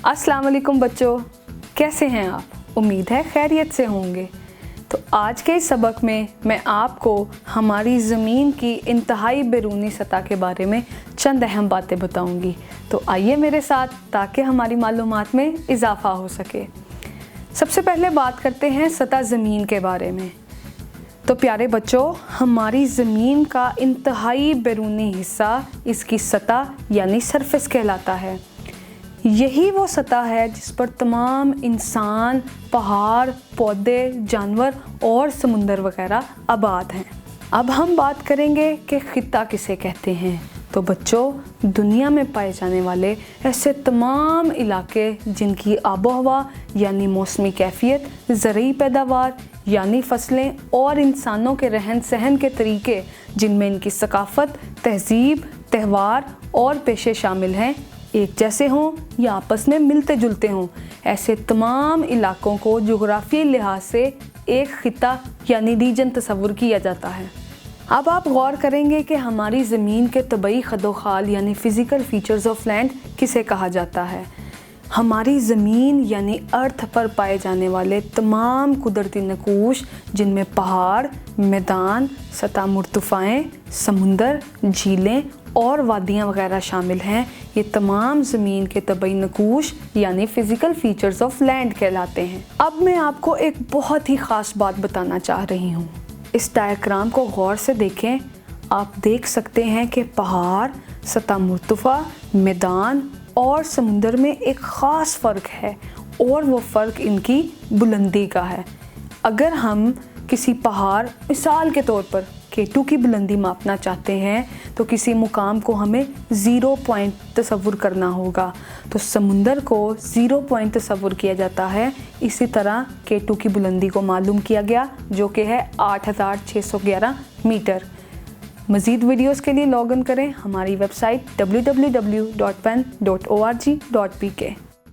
अस्सलाम वालेकुम बच्चों, कैसे हैं आप? उम्मीद है खैरियत से होंगे। तो आज के इस सबक में मैं आपको हमारी ज़मीन की इंतहाई बैरूनी सतह के बारे में चंद अहम बातें बताऊंगी। तो आइए मेरे साथ ताकि हमारी मालूमात में इजाफ़ा हो सके। सबसे पहले बात करते हैं सतह ज़मीन के बारे में। तो प्यारे बच्चों, हमारी ज़मीन का इंतहाई बैरूनी हिस्सा इसकी सतह यानी सरफेस कहलाता है। यही वो सतह है जिस पर तमाम इंसान, पहाड़, पौधे, जानवर और समुंदर वगैरह आबाद हैं। अब हम बात करेंगे कि खित्ता किसे कहते हैं। तो बच्चों, दुनिया में पाए जाने वाले ऐसे तमाम इलाके जिनकी आबो हवा यानी मौसमी कैफियत, ज़रूरी पैदावार यानी फसलें और इंसानों के रहन सहन के तरीके जिनमें इनकी सकाफ़त, तहज़ीब, त्यौहार और पेशे शामिल हैं, एक जैसे हों या आपस में मिलते जुलते हों, ऐसे तमाम इलाकों को जोग्राफी लिहाज से एक खित्ता यानी रीजन तस्वुर किया जाता है। अब आप गौर करेंगे कि हमारी ज़मीन के तबई खदोखाल यानी फ़िज़िकल फ़ीचर्स ऑफ लैंड किसे कहा जाता है। हमारी ज़मीन यानी अर्थ पर पाए जाने वाले तमाम कुदरती नकूश जिनमें पहाड़, मैदान, सतह मुर्तफ़ाएँ, समुंदर, झीलें और वादियाँ वगैरह शामिल हैं, ये तमाम ज़मीन के तबई नकूश यानी फ़िज़िकल फ़ीचर्स ऑफ लैंड कहलाते हैं। अब मैं आपको एक बहुत ही ख़ास बात बताना चाह रही हूँ। इस डायग्राम को गौर से देखें। आप देख सकते हैं कि पहाड़, सतह मुर्तफ़ा, मैदान और समुंदर में एक ख़ास फ़र्क है और वो फ़र्क इनकी बुलंदी का है। अगर हम किसी पहाड़, मिसाल के तौर पर K2 की बुलंदी मापना चाहते हैं तो किसी मुकाम को हमें 0 पॉइंट तस्वुर करना होगा। तो समुंदर को 0 पॉइंट तस्वुर किया जाता है। इसी तरह K2 की बुलंदी को मालूम किया गया जो कि है 8611 मीटर। मज़ीद वीडियोस के लिए लॉग इन करें हमारी वेबसाइट www.pen.org.pk।